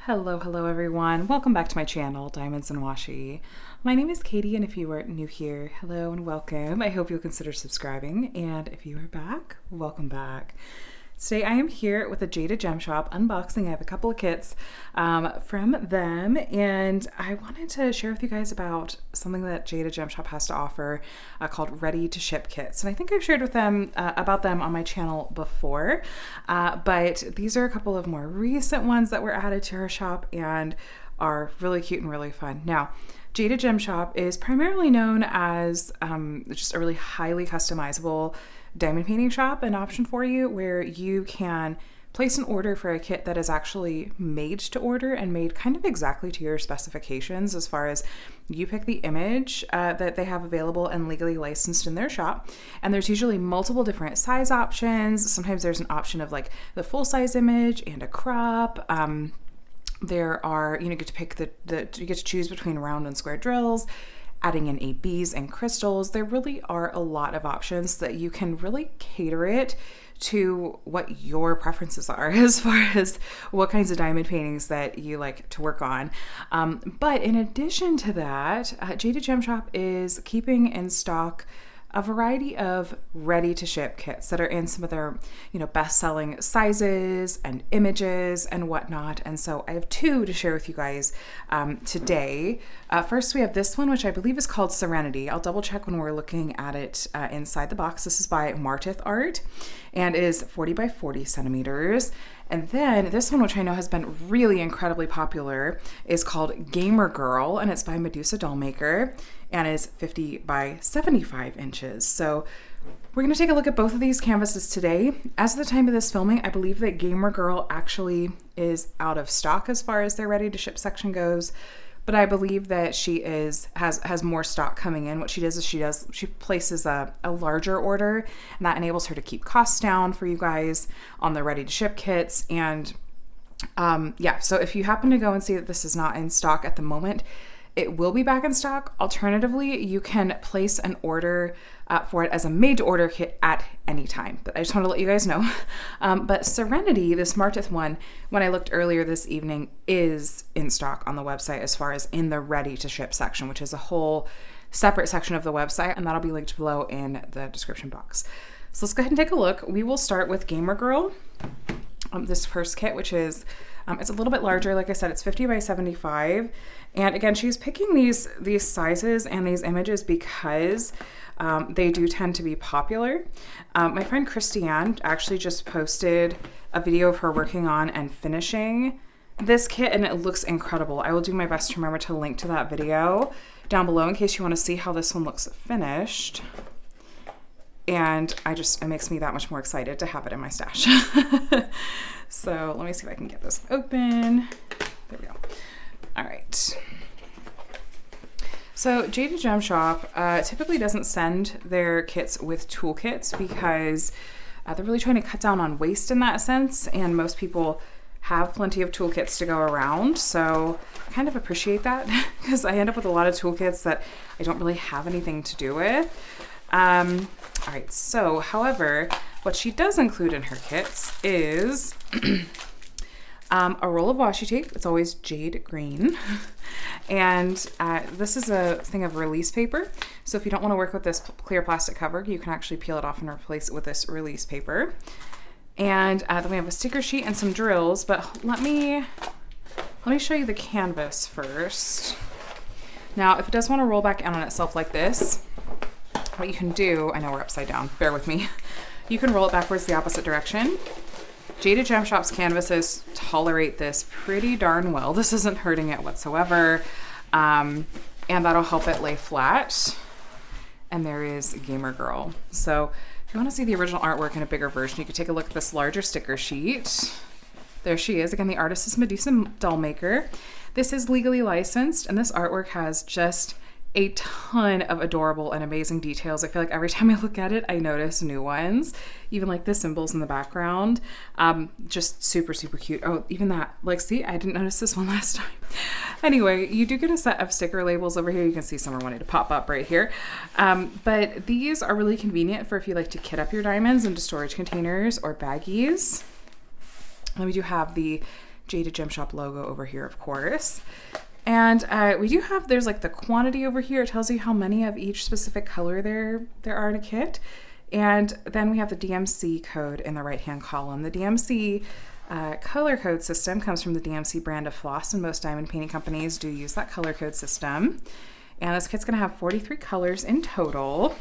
Hello everyone. Welcome back to my channel, Diamonds and Washi. My name is Katie, and if you are new here, hello and welcome. I hope you'll consider subscribing, and if you are back, welcome back. Today I am here with the Jaded Gem Shop unboxing. I have a couple of kits from them, and I wanted to share with you guys about something that Jaded Gem Shop has to offer called ready to ship kits. And I think I've shared with them about them on my channel before, but these are a couple of more recent ones that were added to our shop and are really cute and really fun. Now, Jaded Gem Shop is primarily known as just a really highly customizable diamond painting shop, an option for you where you can place an order for a kit that is actually made to order and made kind of exactly to your specifications, as far as you pick the image that they have available and legally licensed in their shop. And there's usually multiple different size options. Sometimes there's an option of like the full size image and a crop. There are, you get to pick you get to choose between round and square drills, adding in ABs and crystals. There really are a lot of options that you can really cater it to what your preferences are as far as what kinds of diamond paintings that you like to work on. But in addition to that, Jaded Gem Shop is keeping in stock a variety of ready to ship kits that are in some of their, best-selling sizes and images and whatnot. And so I have two to share with you guys today. First, we have this one, which I believe is called Serenity. I'll double check when we're looking at it inside the box. This is by Martith Art and is 40 by 40 centimeters. And then this one, which I know has been really incredibly popular, is called Gamer Girl, and it's by Medusa Dollmaker and is 50 by 75 inches. So we're going to take a look at both of these canvases today. As of the time of this filming, I believe that Gamer Girl actually is out of stock as far as their ready to ship section goes, but I believe that she has more stock coming in. What she does is she places a larger order, and that enables her to keep costs down for you guys on the ready to ship kits. And so if you happen to go and see that this is not in stock at the moment, it will be back in stock. Alternatively, you can place an order for it as a made-to-order kit at any time. But I just want to let you guys know. But Serenity, this Martith one, when I looked earlier this evening, is in stock on the website as far as in the ready-to-ship section, which is a whole separate section of the website, and that'll be linked below in the description box. So let's go ahead and take a look. We will start with Gamer Girl, this first kit, which is it's a little bit larger. Like I said, it's 50 by 75. And again, she's picking these sizes and these images because they do tend to be popular. My friend Christiane actually just posted a video of her working on and finishing this kit, and it looks incredible. I will do my best to remember to link to that video down below in case you want to see how this one looks finished. And it makes me that much more excited to have it in my stash. So let me see if I can get this open. There we go. All right. So Jaded Gem Shop typically doesn't send their kits with toolkits because they're really trying to cut down on waste in that sense. And most people have plenty of toolkits to go around. So I kind of appreciate that because I end up with a lot of toolkits that I don't really have anything to do with. All right, so however, what she does include in her kits is a roll of washi tape. It's always jade green. And this is a thing of release paper. So if you don't want to work with this clear plastic cover, you can actually peel it off and replace it with this release paper. And then we have a sticker sheet and some drills, but let me show you the canvas first. Now, if it does want to roll back in on itself like this, what you can do, I know we're upside down, bear with me. You can roll it backwards the opposite direction. Jaded Gem Shop's canvases tolerate this pretty darn well. This isn't hurting it whatsoever. And that'll help it lay flat. And there is Gamer Girl. So if you want to see the original artwork in a bigger version, you can take a look at this larger sticker sheet. There she is. Again, the artist is Medusa Dollmaker. This is legally licensed, and this artwork has just a ton of adorable and amazing details. I feel like every time I look at it, I notice new ones, even like the symbols in the background. Just super, super cute. Oh, even that, like, see, I didn't notice this one last time. Anyway, you do get a set of sticker labels over here. You can see some are wanting to pop up right here. But these are really convenient for if you like to kit up your diamonds into storage containers or baggies. Then we do have the Jaded Gem Shop logo over here, of course. And we do have, there's like the quantity over here. It tells you how many of each specific color there are in a kit. And then we have the DMC code in the right-hand column. The DMC color code system comes from the DMC brand of floss, and most diamond painting companies do use that color code system. And this kit's gonna have 43 colors in total.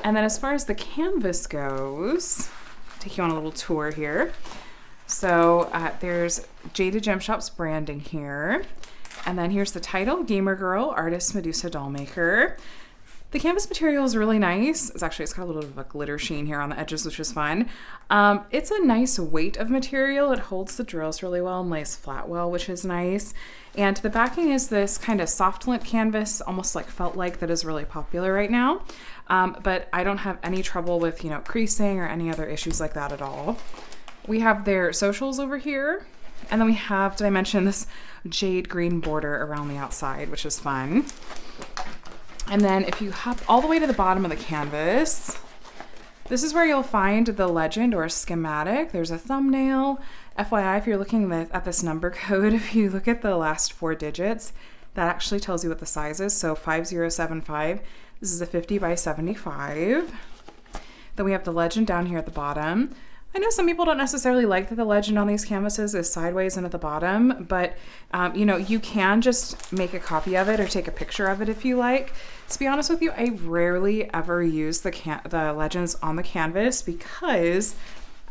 And then as far as the canvas goes, I'll take you on a little tour here. So there's Jaded Gem Shop's branding here. And then here's the title, Gamer Girl, Artist Medusa Dollmaker. The canvas material is really nice. It's got a little bit of a glitter sheen here on the edges, which is fun. It's a nice weight of material. It holds the drills really well and lays flat well, which is nice. And the backing is this kind of soft lint canvas, almost like felt-like, that is really popular right now. But I don't have any trouble with, creasing or any other issues like that at all. We have their socials over here. And then we have, did I mention this jade green border around the outside, which is fun. And then if you hop all the way to the bottom of the canvas, this is where you'll find the legend or schematic. There's a thumbnail. FYI, if you're looking at this number code, if you look at the last 4 digits, that actually tells you what the size is. So 5075, this is a 50 by 75. Then we have the legend down here at the bottom. I know some people don't necessarily like that the legend on these canvases is sideways and at the bottom, but you can just make a copy of it or take a picture of it if you like. To be honest with you, I rarely ever use the legends on the canvas because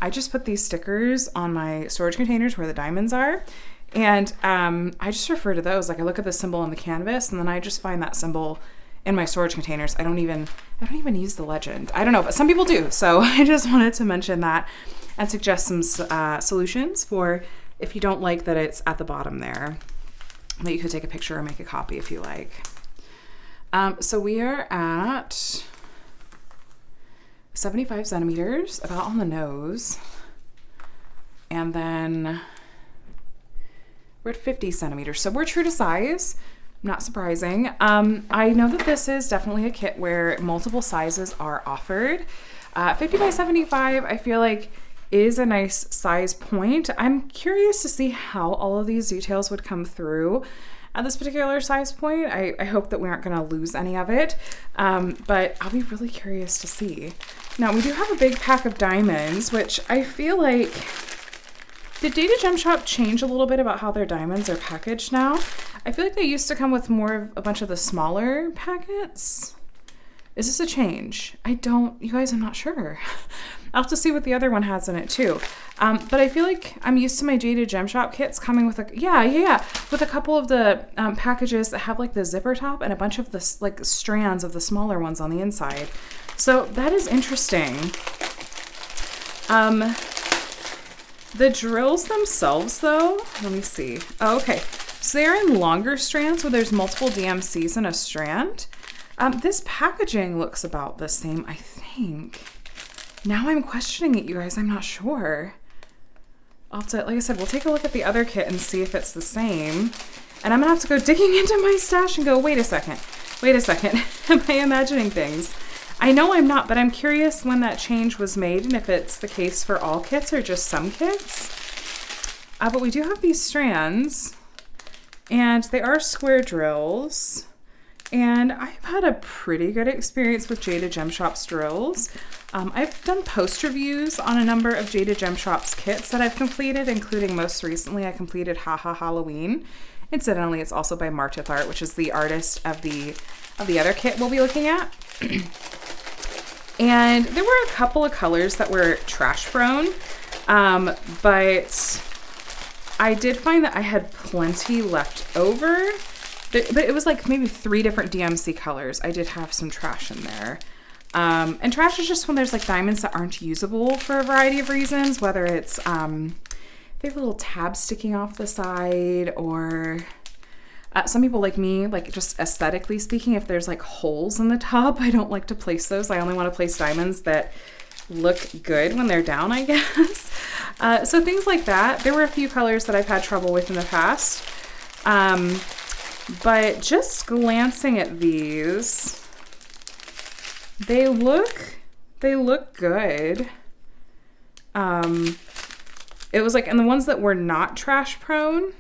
I just put these stickers on my storage containers where the diamonds are. And I just refer to those. Like I look at the symbol on the canvas and then I just find that symbol in my storage containers. I don't even use the legend. I don't know, but some people do. So I just wanted to mention that and suggest some solutions for if you don't like that it's at the bottom there, that you could take a picture or make a copy if you like. So we are at 75 centimeters, about on the nose. And then we're at 50 centimeters. So we're true to size. Not surprising. I know that this is definitely a kit where multiple sizes are offered. 50 by 75, I feel like is a nice size point. I'm curious to see how all of these details would come through at this particular size point. I hope that we aren't gonna lose any of it, but I'll be really curious to see. Now we do have a big pack of diamonds, which I feel like, did Jaded Gem Shop change a little bit about how their diamonds are packaged now? I feel like they used to come with more of a bunch of the smaller packets. Is this a change? You guys, I'm not sure. I'll have to see what the other one has in it too. But I feel like I'm used to my Jaded Gem Shop kits coming with with a couple of the packages that have like the zipper top and a bunch of the like strands of the smaller ones on the inside. So that is interesting. The drills themselves though, let me see. Oh, okay. So they're in longer strands where there's multiple DMCs in a strand. This packaging looks about the same, I think. Now I'm questioning it, you guys. I'm not sure. I'll have to, like I said, we'll take a look at the other kit and see if it's the same. And I'm gonna have to go digging into my stash and go, wait a second. Am I imagining things? I know I'm not, but I'm curious when that change was made and if it's the case for all kits or just some kits. But we do have these strands and they are square drills. And I've had a pretty good experience with Jaded Gem Shop's drills. I've done post reviews on a number of Jaded Gem Shop's kits that I've completed, including most recently I completed Haha Halloween. Incidentally, it's also by Martith Art, which is the artist of the other kit we'll be looking at. And there were a couple of colors that were trash prone, but I did find that I had plenty left over. But it was like maybe 3 different DMC colors. I did have some trash in there. And trash is just when there's like diamonds that aren't usable for a variety of reasons, whether it's they have little tabs sticking off the side, or some people like me, like just aesthetically speaking, if there's like holes in the top, I don't like to place those. I only want to place diamonds that look good when they're down, I guess. So things like that. There were a few colors that I've had trouble with in the past. But just glancing at these, they look good. it was like, and the ones that were not trash prone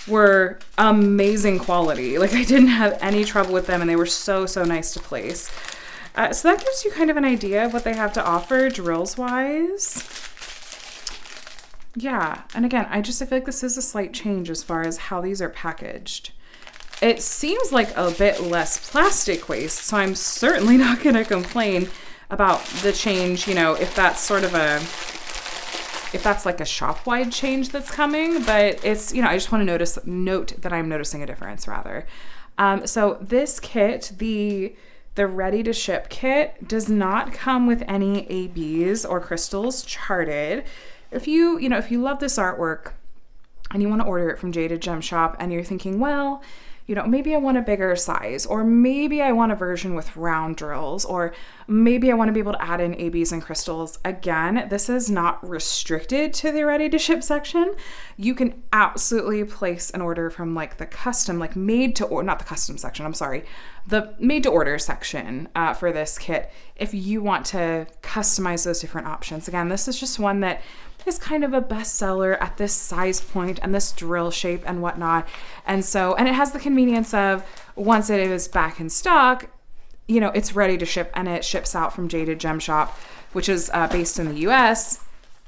were amazing quality. Like I didn't have any trouble with them and they were so, so nice to place. So that gives you kind of an idea of what they have to offer drills wise. Yeah, and again, I feel like this is a slight change as far as how these are packaged. It seems like a bit less plastic waste, so I'm certainly not going to complain about the change, you know, if that's like a shop-wide change that's coming, but it's, you know, I just want to note that I'm noticing a difference rather. So this kit, the ready to ship kit, does not come with any ABs or crystals charted. If you love this artwork and you want to order it from Jaded Gem Shop and you're thinking, well, you know, maybe I want a bigger size, or maybe I want a version with round drills, or maybe I want to be able to add in ABs and crystals. Again, this is not restricted to the ready to ship section. You can absolutely place an order from like the custom, like made to order, not the custom section, I'm sorry, the made to order section for this kit if you want to customize those different options. Again, this is just one that is kind of a bestseller at this size point and this drill shape and whatnot. And it has the convenience of once it is back in stock, you know, it's ready to ship and it ships out from Jaded Gem Shop, which is based in the US,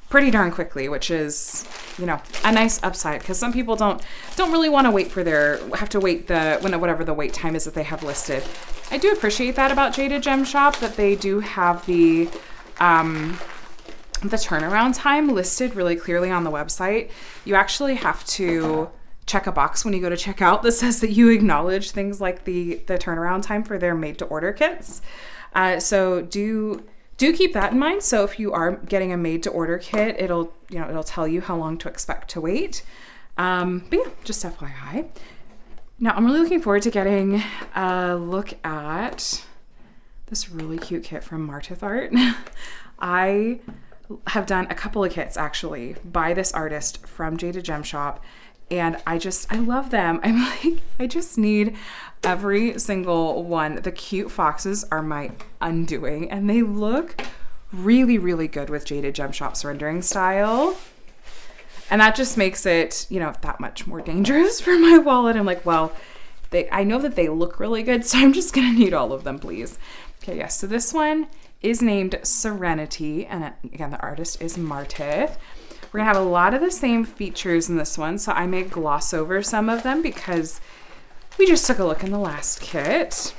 pretty darn quickly, which is, you know, a nice upside because some people don't really want to wait whatever the wait time is that they have listed. I do appreciate that about Jaded Gem Shop, that they do have the turnaround time listed really clearly on the website. You actually have to check a box when you go to check out that says that you acknowledge things like the turnaround time for their made to order kits. So do keep that in mind. So if you are getting a made to order kit, it'll tell you how long to expect to wait. But yeah, just FYI. Now I'm really looking forward to getting a look at this really cute kit from Martith Art. I have done a couple of kits actually by this artist from Jaded Gem Shop, and I love them. I'm like, I just need every single one. The cute foxes are my undoing, and they look really, really good with Jaded Gem Shop's rendering style. And that just makes it, you know, that much more dangerous for my wallet. I'm like, well, I know that they look really good, so I'm just gonna need all of them, please. Okay, yes, so this one is named Serenity, and again, the artist is Martith. We're gonna have a lot of the same features in this one, so I may gloss over some of them because we just took a look in the last kit.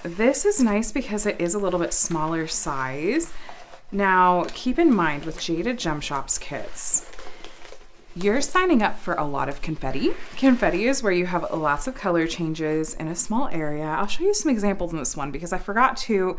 This is nice because it is a little bit smaller size. Now, keep in mind with Jaded Gem Shop's kits, you're signing up for a lot of confetti. Confetti is where you have lots of color changes in a small area. I'll show you some examples in this one because I forgot to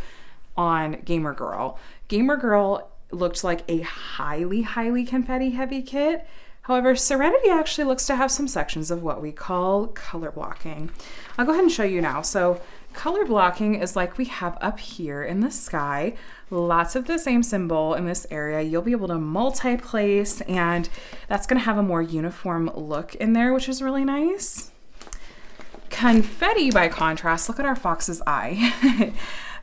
on Gamer Girl. Gamer Girl looked like a highly, highly confetti heavy kit. However, Serenity actually looks to have some sections of what we call color blocking. I'll go ahead and show you now. So color blocking is like we have up here in the sky, lots of the same symbol in this area. You'll be able to multi-place, and that's gonna have a more uniform look in there, which is really nice. Confetti, by contrast, look at our fox's eye.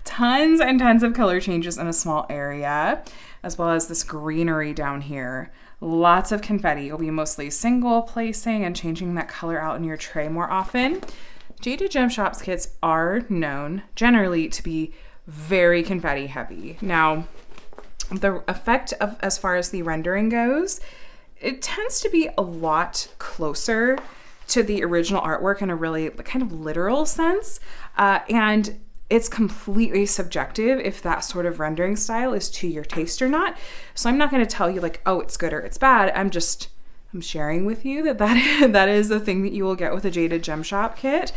Tons and tons of color changes in a small area, as well as this greenery down here. Lots of confetti. You'll be mostly single placing and changing that color out in your tray more often. Jaded Gem Shop's kits are known generally to be very confetti heavy. Now, the effect of, as far as the rendering goes, it tends to be a lot closer to the original artwork in a really kind of literal sense. And it's completely subjective if that sort of rendering style is to your taste or not. So I'm not going to tell you like, oh, it's good or it's bad. I'm sharing with you that is the thing that you will get with a Jaded Gem Shop kit.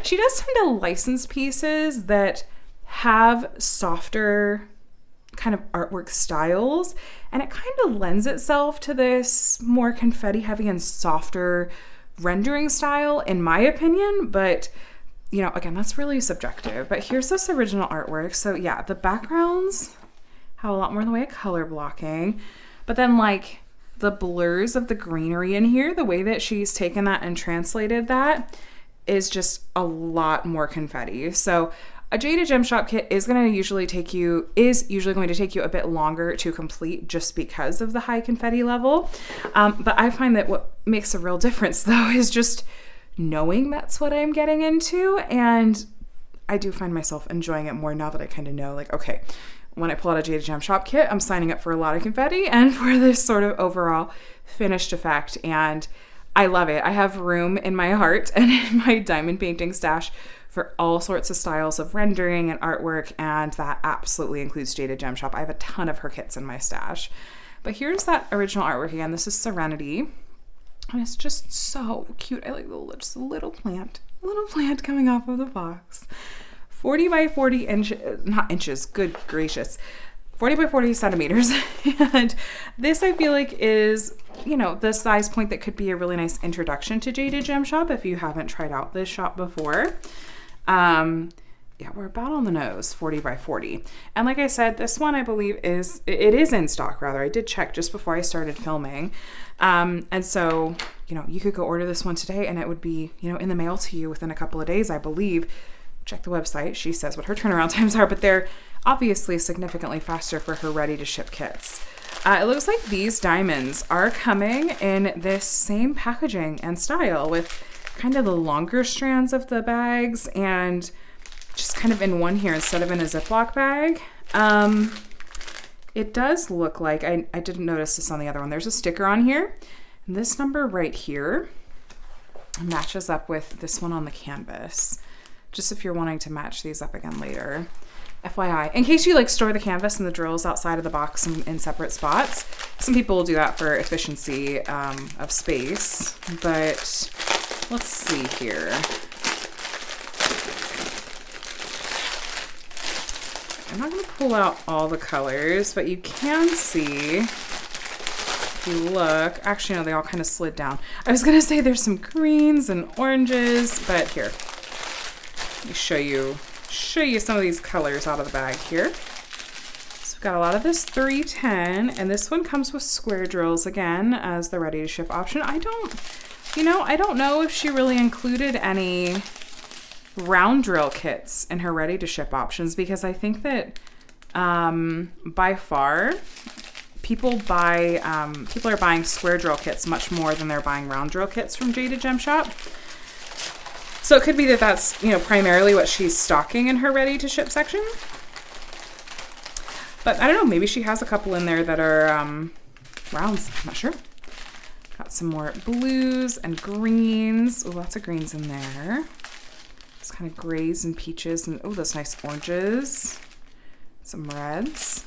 She does tend to license pieces that have softer kind of artwork styles, and it kind of lends itself to this more confetti heavy and softer rendering style, in my opinion. But you know, again, that's really subjective. But here's this original artwork. So yeah, the backgrounds have a lot more in the way of color blocking, but then like the blurs of the greenery in here, the way that she's taken that and translated that is just a lot more confetti. So A Jaded Gem Shop kit is usually going to take you a bit longer to complete just because of the high confetti level. But I find that what makes a real difference though is just knowing that's what I'm getting into. And I do find myself enjoying it more now that I kind of know, like, okay, when I pull out a Jaded Gem Shop kit, I'm signing up for a lot of confetti and for this sort of overall finished effect. And I love it. I have room in my heart and in my diamond painting stash for all sorts of styles of rendering and artwork, and that absolutely includes Jaded Gem Shop. I have a ton of her kits in my stash. But here's that original artwork again. This is Serenity, and it's just so cute. I like just a little plant coming off of the box. 40 by 40 not inches, good gracious, 40 by 40 centimeters. And this I feel like is, the size point that could be a really nice introduction to Jaded Gem Shop if you haven't tried out this shop before. Yeah, we're about on the nose, 40 by 40. And like I said, this one I believe is in stock rather. I did check just before I started filming. And so, you could go order this one today and it would be, in the mail to you within a couple of days, I believe. Check the website. She says what her turnaround times are, but they're obviously significantly faster for her ready to ship kits. It looks like these diamonds are coming in this same packaging and style with kind of the longer strands of the bags and just kind of in one here instead of in a Ziploc bag. It does look like, I didn't notice this on the other one. There's a sticker on here. And this number right here matches up with this one on the canvas. Just if you're wanting to match these up again later. FYI, in case you store the canvas and the drills outside of the box in separate spots. Some people will do that for efficiency of space, but let's see here. I'm not going to pull out all the colors, but you can see, if you look, actually no, they all kind of slid down. I was going to say there's some greens and oranges, but here. Let me show you some of these colors out of the bag here. So we've got a lot of this 310, and this one comes with square drills again as the ready to ship option. I don't know if she really included any round drill kits in her ready to ship options, because I think that by far people are buying square drill kits much more than they're buying round drill kits from Jaded Gem Shop. So it could be that that's, primarily what she's stocking in her ready to ship section. But I don't know, maybe she has a couple in there that are rounds, I'm not sure. Got some more blues and greens. Oh, lots of greens in there. It's kind of grays and peaches and those nice oranges. Some reds.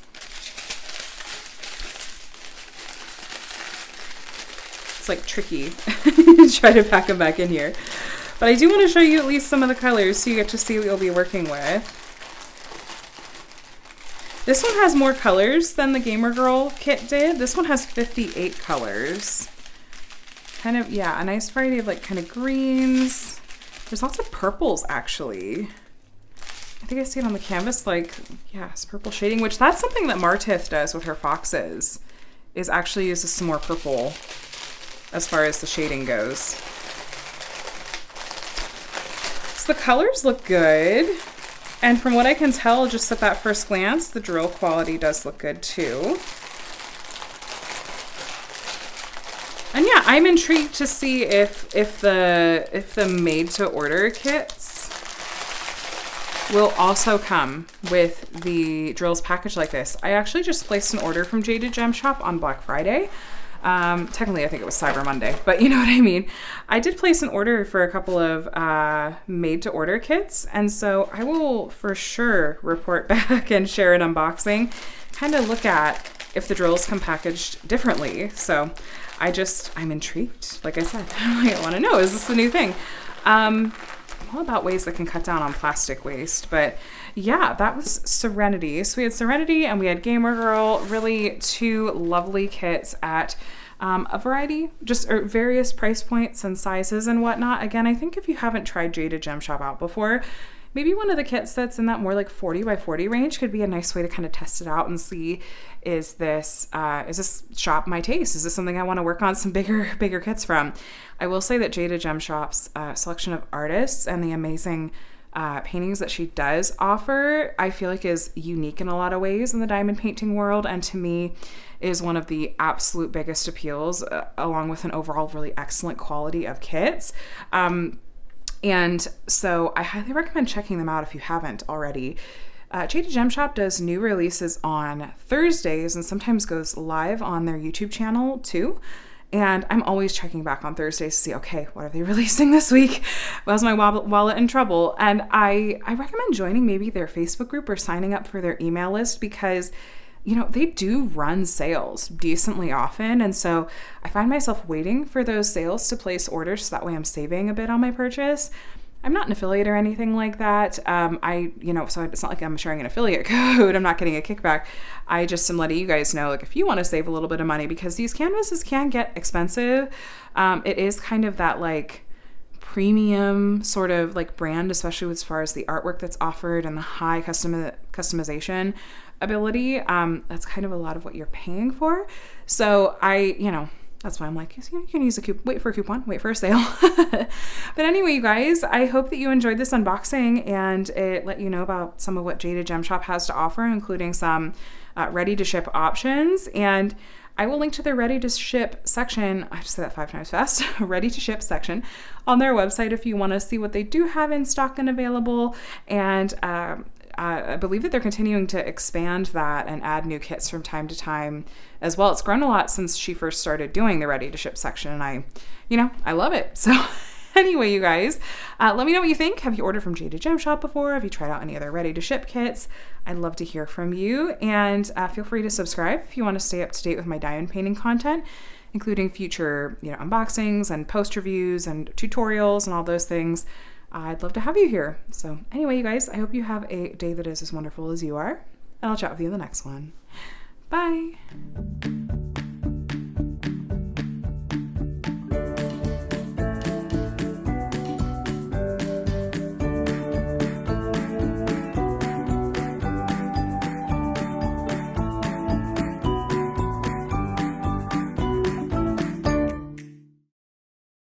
It's tricky to try to pack them back in here. But I do want to show you at least some of the colors so you get to see what you'll be working with. This one has more colors than the Gamer Girl kit did. This one has 58 colors. Kind of, yeah, a nice variety of kind of greens. There's lots of purples actually. I think I see it on the canvas, it's purple shading, which that's something that Martith does with her foxes, is actually uses some more purple as far as the shading goes. The colors look good, and from what I can tell just at that first glance, the drill quality does look good too. And yeah, I'm intrigued to see if the made to order kits will also come with the drills packaged like this. I actually just placed an order from Jaded Gem Shop on Black Friday. Technically I think it was Cyber Monday, but you know what I mean. I did place an order for a couple of made to order kits, and so I will for sure report back and share an unboxing, kind of look at if the drills come packaged differently. So I'm intrigued. Like I said, I want to know, is this the new thing? All about ways that can cut down on plastic waste. But yeah, that was Serenity. So we had Serenity and we had Gamer Girl, really two lovely kits at a variety, various price points and sizes and whatnot. Again, I think if you haven't tried Jaded Gem Shop out before, maybe one of the kits that's in that more 40 by 40 range could be a nice way to kind of test it out and see, is this shop my taste? Is this something I want to work on some bigger kits from? I will say that Jaded Gem Shop's selection of artists and the amazing paintings that she does offer, I feel like is unique in a lot of ways in the diamond painting world, and to me is one of the absolute biggest appeals, along with an overall really excellent quality of kits. And so I highly recommend checking them out if you haven't already. Jaded Gem Shop does new releases on Thursdays and sometimes goes live on their YouTube channel too. And I'm always checking back on Thursdays to see, okay, what are they releasing this week? Was my wallet in trouble? And I recommend joining maybe their Facebook group or signing up for their email list, because they do run sales decently often. And so I find myself waiting for those sales to place orders so that way I'm saving a bit on my purchase. I'm not an affiliate or anything like that. So it's not like I'm sharing an affiliate code. I'm not getting a kickback. I just am letting you guys know, like, if you want to save a little bit of money, because these canvases can get expensive. It is kind of that like premium sort of like brand, especially as far as the artwork that's offered and the high customization ability. That's kind of a lot of what you're paying for. So that's why I'm like, you can use a coupon, wait for a coupon, wait for a sale. But anyway, you guys, I hope that you enjoyed this unboxing and it let you know about some of what Jaded Gem Shop has to offer, including some ready to ship options. And I will link to their ready to ship section. I just said that 5 times fast. Ready to ship section on their website if you want to see what they do have in stock and available. And I believe that they're continuing to expand that and add new kits from time to time as well. It's grown a lot since she first started doing the ready to ship section, and I love it. So anyway, you guys, let me know what you think. Have you ordered from Jaded Gem Shop before? Have you tried out any other ready to ship kits? I'd love to hear from you, and feel free to subscribe if you want to stay up to date with my diamond painting content, including future unboxings and post reviews and tutorials and all those things. I'd love to have you here. So anyway, you guys, I hope you have a day that is as wonderful as you are, and I'll chat with you in the next one. Bye.